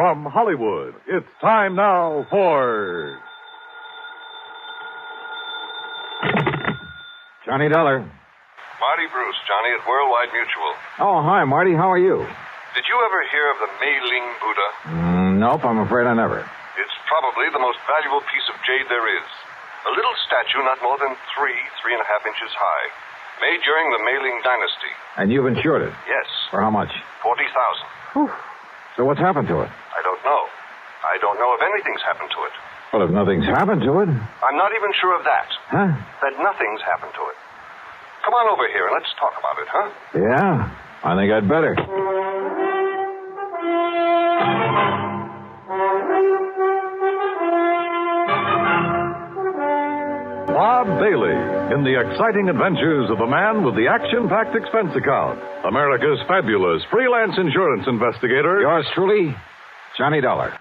From Hollywood, it's time now for... Johnny Dollar. Marty Bruce, Johnny, at Worldwide Mutual. Oh, hi, Marty. How are you? Did you ever hear of the Ling Buddha? Nope, I'm afraid I never. It's probably the most valuable piece of jade there is. A little statue not more than 3.5 inches high. Made during the Ling dynasty. And you've insured it? Yes. For how much? $40,000. So what's happened to it? I don't know. I don't know if anything's happened to it. Well, if nothing's happened to it... I'm not even sure of that. Huh? That nothing's happened to it. Come on over here and let's talk about it, huh? Yeah, I think I'd better. Bob Bailey in the exciting adventures of the man with the action-packed expense account. America's fabulous freelance insurance investigator. Yours truly, Johnny Dollar.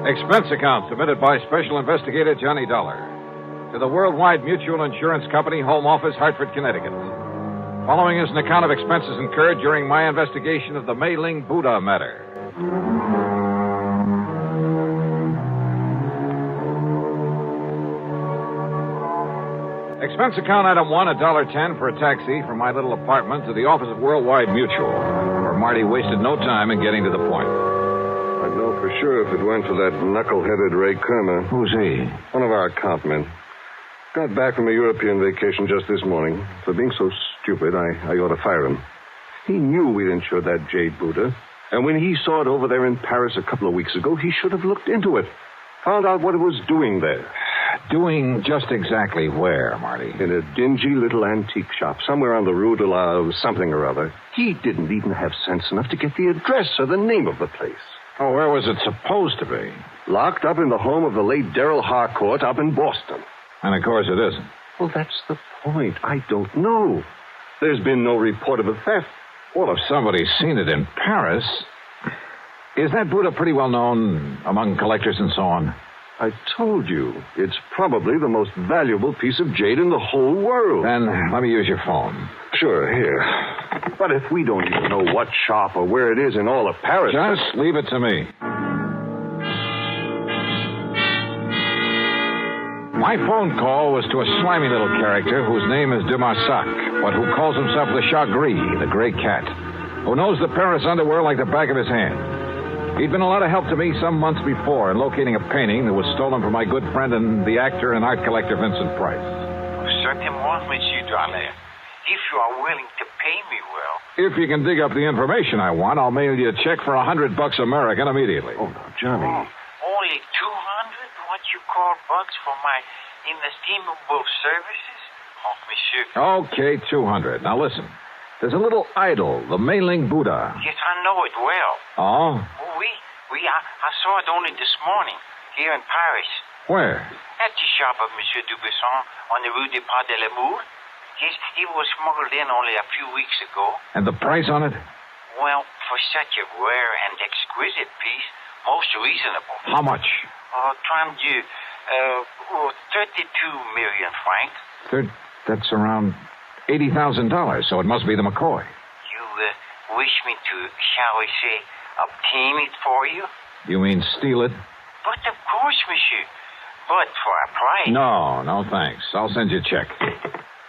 Expense account submitted by Special Investigator Johnny Dollar to the Worldwide Mutual Insurance Company, Home Office, Hartford, Connecticut. Following is an account of expenses incurred during my investigation of the Ling Buddha matter. Expense account item 1, $1.10 for a taxi from my little apartment to the office of Worldwide Mutual, where Marty wasted no time in getting to the point. I'd know for sure if it weren't for that knuckle-headed Ray Kermer. Who's he? One of our account men. Got back from a European vacation just this morning. For being so stupid, I ought to fire him. He knew we'd insured that jade Buddha. And when he saw it over there in Paris a couple of weeks ago, he should have looked into it. Found out what it was doing there. Doing just exactly where, Marty? In a dingy little antique shop, somewhere on the Rue de la something or other. He didn't even have sense enough to get the address or the name of the place. Oh, where was it supposed to be? Locked up in the home of the late Darrell Harcourt up in Boston. And of course it isn't. Well, that's the point. I don't know. There's been no report of a theft. Well, if somebody's seen it in Paris... Is that Buddha pretty well known among collectors and so on? I told you. It's probably the most valuable piece of jade in the whole world. Then let me use your phone. Sure, here. But if we don't even know what shop or where it is in all of Paris... Just leave it to me. My phone call was to a slimy little character whose name is de Marsac, but who calls himself the Chat Gris, the gray cat, who knows the Paris underworld like the back of his hand. He'd been a lot of help to me some months before in locating a painting that was stolen from my good friend and the actor and art collector Vincent Price. Certainement, Monsieur Dollar. If you are willing to pay me well... If you can dig up the information I want, I'll mail you a check for $100 American immediately. Oh, now, Johnny... Only 200? What you call bucks for my inestimable services? Oh, monsieur. Okay, 200. Now listen. There's a little idol, the Ling Buddha. Yes, I know it well. Oh? I saw it only this morning, here in Paris. Where? At the shop of Monsieur Dubuisson on the Rue des Pas de l'Amour. Yes, it was smuggled in only a few weeks ago. And the price on it? Well, for such a rare and exquisite piece, most reasonable. How much? 32 million francs. That's around $80,000, so it must be the McCoy. You wish me to, shall we say, obtain it for you? You mean steal it? But of course, monsieur. But for a price. No, thanks. I'll send you a check.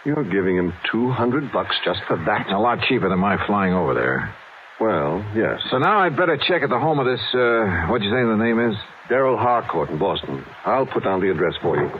You're giving him $200 just for that? A lot cheaper than my flying over there. Well, yes. So now I'd better check at the home of this, what'd you say the name is? Darrell Harcourt in Boston. I'll put down the address for you.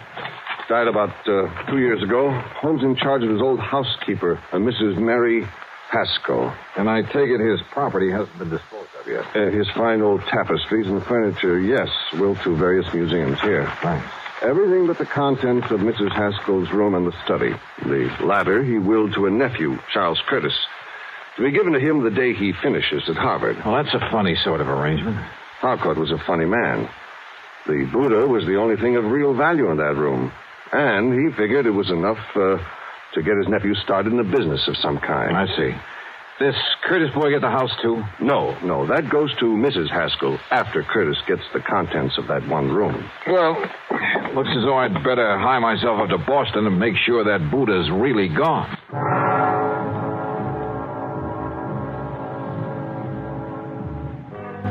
Died about 2 years ago. Home's in charge of his old housekeeper, a Mrs. Mary Haskell. And I take it his property hasn't been disposed of yet. His fine old tapestries and furniture, yes, will to various museums here. Thanks. Everything but the contents of Mrs. Haskell's room and the study. The latter he willed to a nephew, Charles Curtis, to be given to him the day he finishes at Harvard. Well, that's a funny sort of arrangement. Harcourt was a funny man. The Buddha was the only thing of real value in that room. And he figured it was enough to get his nephew started in a business of some kind. I see. This Curtis boy get the house, too? No. That goes to Mrs. Haskell after Curtis gets the contents of that one room. Well, looks as though I'd better hie myself up to Boston and make sure that Buddha's really gone.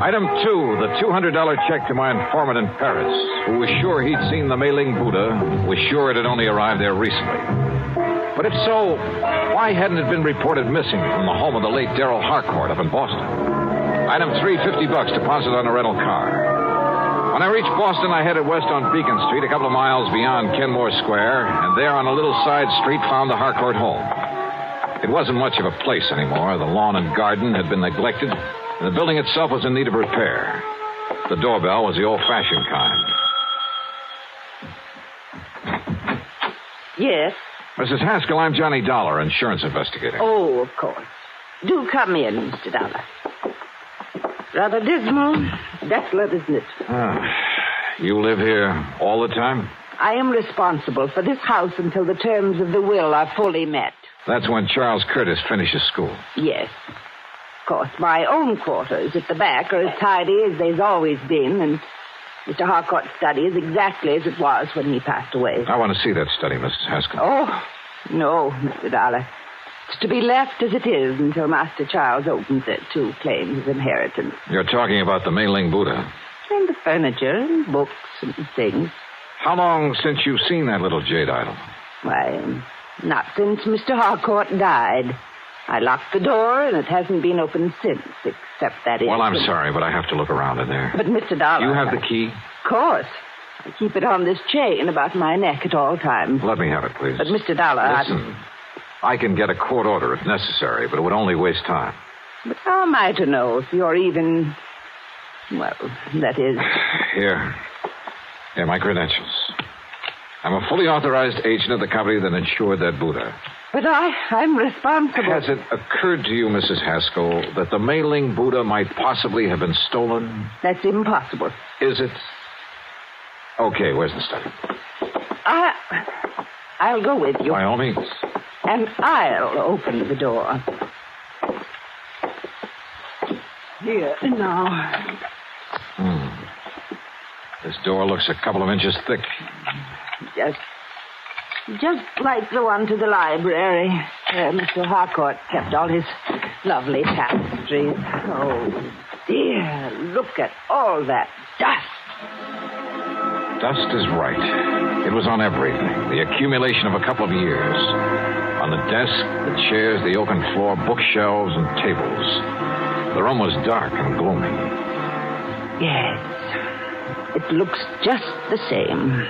Item 2, the $200 check to my informant in Paris, who was sure he'd seen the Ling Buddha, was sure it had only arrived there recently. But if so, why hadn't it been reported missing from the home of the late Darrell Harcourt up in Boston? Item 3, $50 deposit on a rental car. When I reached Boston, I headed west on Beacon Street, a couple of miles beyond Kenmore Square, and there on a little side street found the Harcourt home. It wasn't much of a place anymore. The lawn and garden had been neglected, and the building itself was in need of repair. The doorbell was the old-fashioned kind. Yes? Mrs. Haskell, I'm Johnny Dollar, insurance investigator. Oh, of course. Do come in, Mr. Dollar. Rather dismal, desolate, isn't it? You live here all the time? I am responsible for this house until the terms of the will are fully met. That's when Charles Curtis finishes school. Yes. Of course, my own quarters at the back are as tidy as they've always been, and Mr. Harcourt's study is exactly as it was when he passed away. I want to see that study, Mrs. Haskell. Oh, no, Mr. Dollar. It's to be left as it is until Master Charles opens it to claim his inheritance. You're talking about the Ling Buddha. And the furniture and books and things. How long since you've seen that little jade idol? Why, not since Mr. Harcourt died. I locked the door, and it hasn't been opened since, except that Well, I'm sorry, but I have to look around in there. But, Mr. Dollar... You have the key? Of course. I keep it on this chain about my neck at all times. Let me have it, please. But, Mr. Dollar... Listen, I can get a court order if necessary, but it would only waste time. But how am I to know if you're even... Well, that is... Here, my credentials. I'm a fully authorized agent of the company that insured that Buddha. But I'm responsible. Has it occurred to you, Mrs. Haskell, that the Ling Buddha might possibly have been stolen? That's impossible. Is it? Okay, where's the study? I'll go with you. By all means. And I'll open the door. Here, now. This door looks a couple of inches thick. Just like the one to the library, where Mr. Harcourt kept all his lovely tapestries. Oh, dear, look at all that dust. Dust is right. It was on everything. The accumulation of a couple of years. On the desk, the chairs, the oaken floor, bookshelves, and tables. The room was dark and gloomy. Yes. It looks just the same,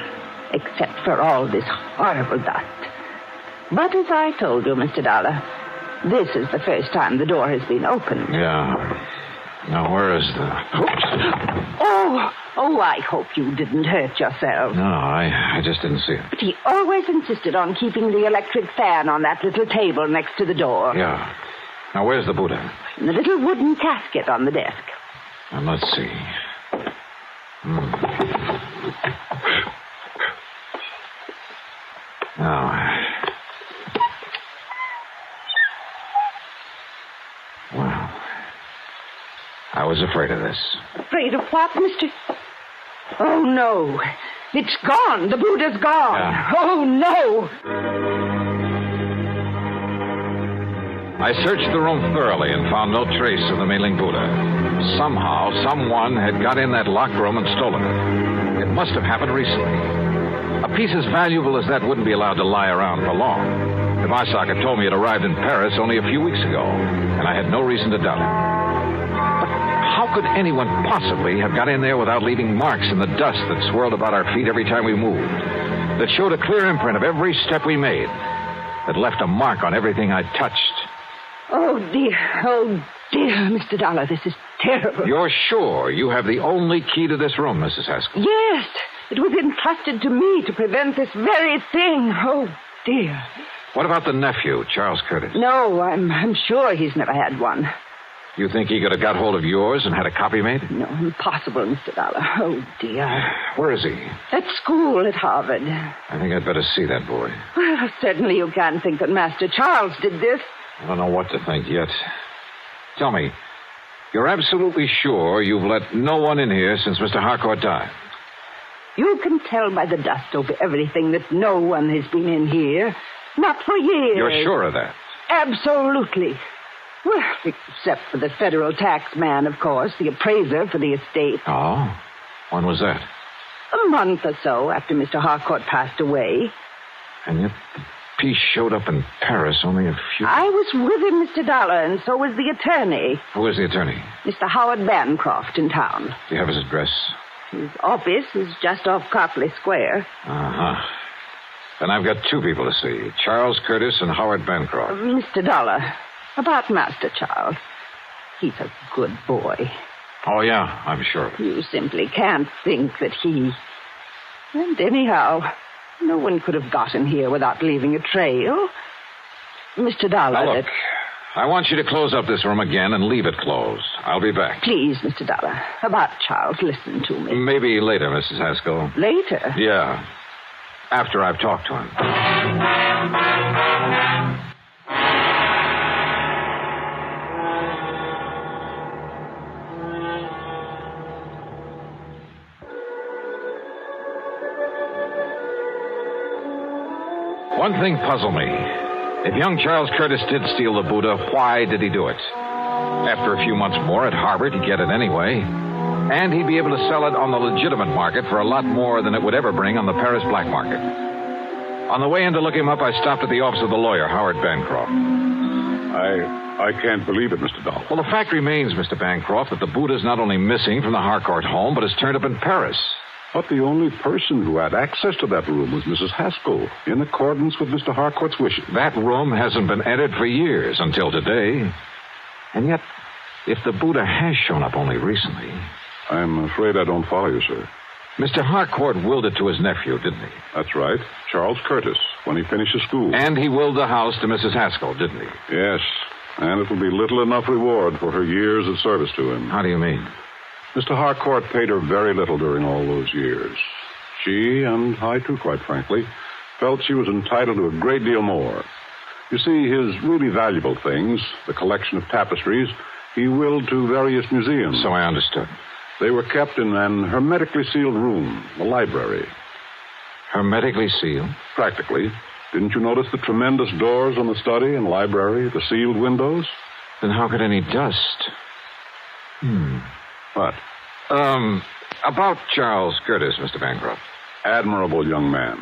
except for all this horrible dust. But as I told you, Mr. Dollar, this is the first time the door has been opened. Yeah. Now, where is the... Oh, I hope you didn't hurt yourself. No, I just didn't see it. But he always insisted on keeping the electric fan on that little table next to the door. Yeah. Now, where's the Buddha? In the little wooden casket on the desk. Now, let's see. Now... Well... I was afraid of this. Afraid of what, Mr... Oh, no. It's gone. The Buddha's gone. Yeah. Oh, no. I searched the room thoroughly and found no trace of the Ling Buddha. Somehow, someone had got in that locked room and stolen it. It must have happened recently. A piece as valuable as that wouldn't be allowed to lie around for long. Dvorak had told me it arrived in Paris only a few weeks ago, and I had no reason to doubt it. But how could anyone possibly have got in there without leaving marks in the dust that swirled about our feet every time we moved? That showed a clear imprint of every step we made. That left a mark on everything I touched. Oh, dear, Mr. Dollar, this is terrible. You're sure you have the only key to this room, Mrs. Haskell? Yes, it was entrusted to me to prevent this very thing. Oh, dear. What about the nephew, Charles Curtis? No, I'm sure he's never had one. You think he could have got hold of yours and had a copy made? No, impossible, Mr. Dollar. Oh, dear. Where is he? At school at Harvard. I think I'd better see that boy. Well, certainly you can't think that Master Charles did this. I don't know what to think yet. Tell me, you're absolutely sure you've let no one in here since Mr. Harcourt died? You can tell by the dust over everything that no one has been in here. Not for years. You're sure of that? Absolutely. Well, except for the federal tax man, of course, the appraiser for the estate. Oh? When was that? A month or so after Mr. Harcourt passed away. And yet the piece showed up in Paris only a few... I was with him, Mr. Dollar, and so was the attorney. Who is the attorney? Mr. Howard Bancroft in town. Do you have his address? His office is just off Copley Square. Uh-huh. Then I've got two people to see, Charles Curtis and Howard Bancroft. Mr. Dollar, about Master Charles. He's a good boy. Oh, yeah, I'm sure. You simply can't think that he... And anyhow, no one could have gotten here without leaving a trail. Mr. Dollar... Now, look, I want you to close up this room again and leave it closed. I'll be back. Please, Mr. Dollar, about Charles, listen to me. Maybe later, Mrs. Haskell. Later? Yeah, after I've talked to him. One thing puzzled me. If young Charles Curtis did steal the Buddha, why did he do it? After a few months more at Harvard, he'd get it anyway. And he'd be able to sell it on the legitimate market for a lot more than it would ever bring on the Paris black market. On the way in to look him up, I stopped at the office of the lawyer, Howard Bancroft. I can't believe it, Mr. Dollar. Well, the fact remains, Mr. Bancroft, that the Buddha's not only missing from the Harcourt home, but has turned up in Paris. But the only person who had access to that room was Mrs. Haskell, in accordance with Mr. Harcourt's wishes. That room hasn't been entered for years, until today. And yet, if the Buddha has shown up only recently... I'm afraid I don't follow you, sir. Mr. Harcourt willed it to his nephew, didn't he? That's right. Charles Curtis, when he finishes school. And he willed the house to Mrs. Haskell, didn't he? Yes, and it will be little enough reward for her years of service to him. How do you mean? Mr. Harcourt paid her very little during all those years. She, and I too, quite frankly, felt she was entitled to a great deal more. You see, his really valuable things, the collection of tapestries, he willed to various museums. So I understood. They were kept in an hermetically sealed room, the library. Hermetically sealed? Practically. Didn't you notice the tremendous doors on the study and library, the sealed windows? Then how could any dust... What? About Charles Curtis, Mr. Bancroft. Admirable young man.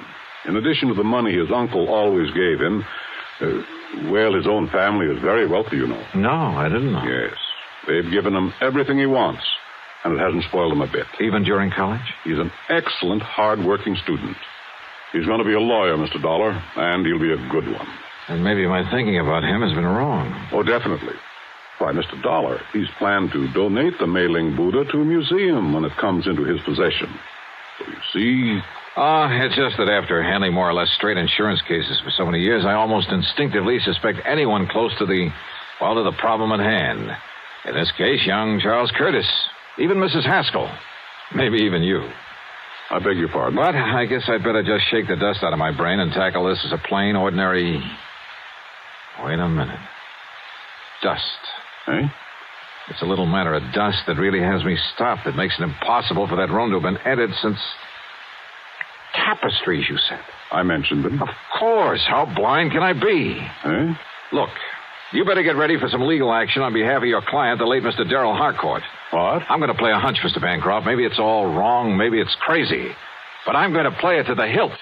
In addition to the money his uncle always gave him, his own family is very wealthy, you know. No, I didn't know. Yes. They've given him everything he wants, and it hasn't spoiled him a bit. Even during college? He's an excellent, hard-working student. He's going to be a lawyer, Mr. Dollar, and he'll be a good one. And maybe my thinking about him has been wrong. Oh, definitely. Why, Mr. Dollar, he's planned to donate the Ling Buddha to a museum when it comes into his possession. So you see... It's just that after handling more or less straight insurance cases for so many years, I almost instinctively suspect anyone close to the problem at hand. In this case, young Charles Curtis. Even Mrs. Haskell. Maybe even you. I beg your pardon. But I guess I'd better just shake the dust out of my brain and tackle this as a plain, ordinary... Wait a minute. Dust. Eh? It's a little matter of dust that really has me stopped. It makes it impossible for that room to have been entered since... Tapestries, you said. I mentioned them. Of course. How blind can I be? Eh? Look, you better get ready for some legal action on behalf of your client, the late Mr. Darrell Harcourt. What? I'm going to play a hunch, Mr. Bancroft. Maybe it's all wrong. Maybe it's crazy. But I'm going to play it to the hilt.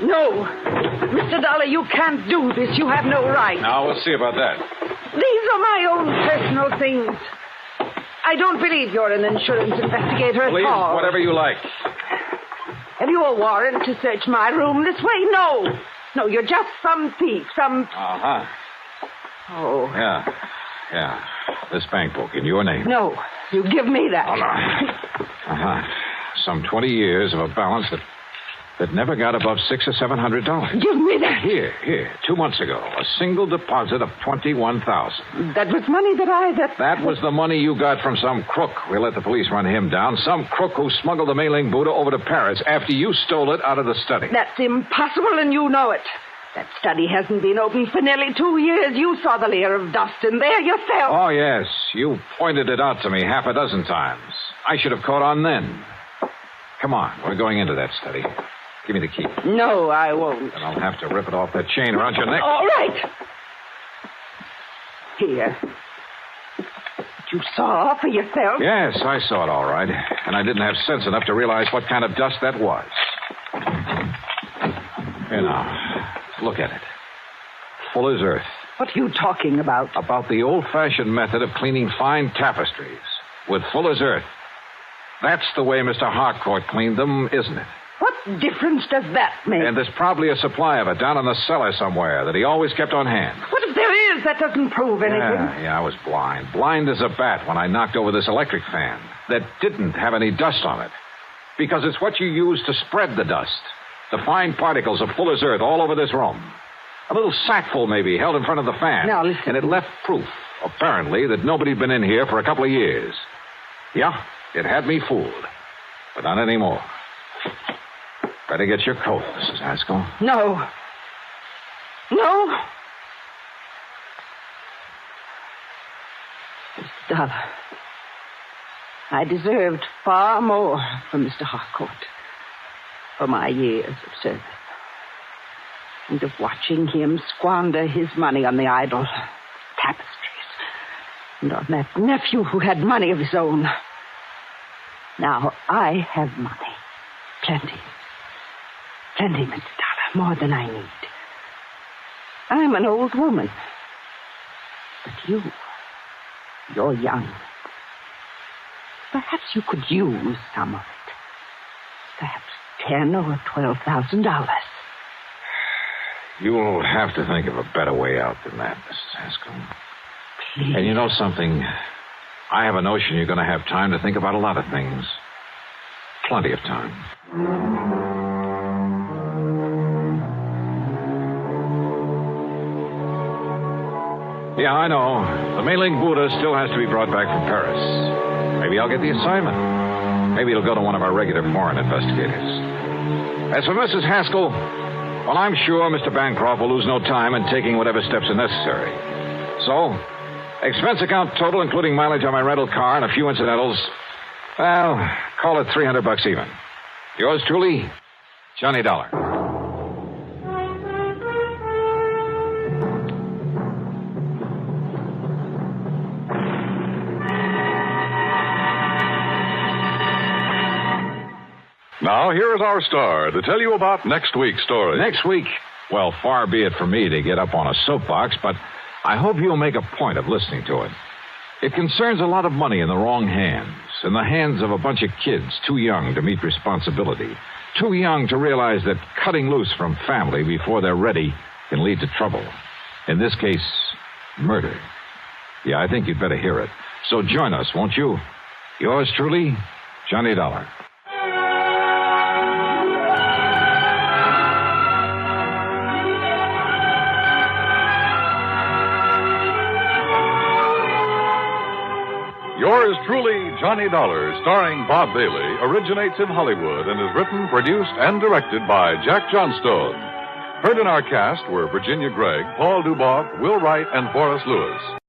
No. Mr. Dollar, you can't do this. You have no right. Now, we'll see about that. These are my own personal things. I don't believe you're an insurance investigator Please, at all. whatever you like. Have you a warrant to search my room this way? No. No, you're just some thief, some... Uh-huh. Oh. Yeah. This bank book in your name. No, you give me that. Oh, no. Uh-huh. Some 20 years of a balance that that never got above $600 or $700. Give me that. Here. 2 months ago, a single deposit of $21,000. That was money That was the money you got from some crook. We let the police run him down. Some crook who smuggled the Ling Buddha over to Paris after you stole it out of the study. That's impossible, and you know it. That study hasn't been open for nearly 2 years. You saw the layer of dust in there yourself. Oh, yes. You pointed it out to me half a dozen times. I should have caught on then. Come on. We're going into that study. Give me the key. No, I won't. Then I'll have to rip it off that chain around your neck. All right. Here. You saw for yourself? Yes, I saw it all right. And I didn't have sense enough to realize what kind of dust that was. Here now. Look at it. Full as earth. What are you talking about? About the old-fashioned method of cleaning fine tapestries with full as earth. That's the way Mr. Harcourt cleaned them, isn't it? What difference does that make? And there's probably a supply of it down in the cellar somewhere that he always kept on hand. What if there is? That doesn't prove anything. Yeah, I was blind. Blind as a bat when I knocked over this electric fan that didn't have any dust on it. Because it's what you use to spread the dust. The fine particles of full as earth all over this room. A little sackful, maybe, held in front of the fan. Now, listen. And it left proof, apparently, that nobody'd been in here for a couple of years. Yeah, it had me fooled. But not anymore. Better get your coat, Mrs. Haskell. No. No. Mr. Dollar, I deserved far more from Mr. Harcourt for my years of service. And of watching him squander his money on the idle tapestries. And on that nephew who had money of his own. Now I have money. Plenty. Plenty, Mr. Dollar. More than I need. I'm an old woman. But you're young. Perhaps you could use some of it. Perhaps $10,000 or $12,000. You'll have to think of a better way out than that, Mrs. Haskell. Please. And you know something? I have a notion you're going to have time to think about a lot of things. Plenty of time. Yeah, I know. The Ling Buddha still has to be brought back from Paris. Maybe I'll get the assignment. Maybe it'll go to one of our regular foreign investigators. As for Mrs. Haskell, well, I'm sure Mr. Bancroft will lose no time in taking whatever steps are necessary. So, expense account total, including mileage on my rental car and a few incidentals, well, call it $300 even. Yours truly, Johnny Dollar. Now, here is our star to tell you about next week's story. Next week, well, far be it from me to get up on a soapbox, but I hope you'll make a point of listening to it. It concerns a lot of money in the wrong hands, in the hands of a bunch of kids too young to meet responsibility, too young to realize that cutting loose from family before they're ready can lead to trouble. In this case, murder. Yeah, I think you'd better hear it. So join us, won't you? Yours truly, Johnny Dollar. Yours truly, Johnny Dollar, starring Bob Bailey, originates in Hollywood and is written, produced, and directed by Jack Johnstone. Heard in our cast were Virginia Gregg, Paul Duboff, Will Wright, and Forrest Lewis.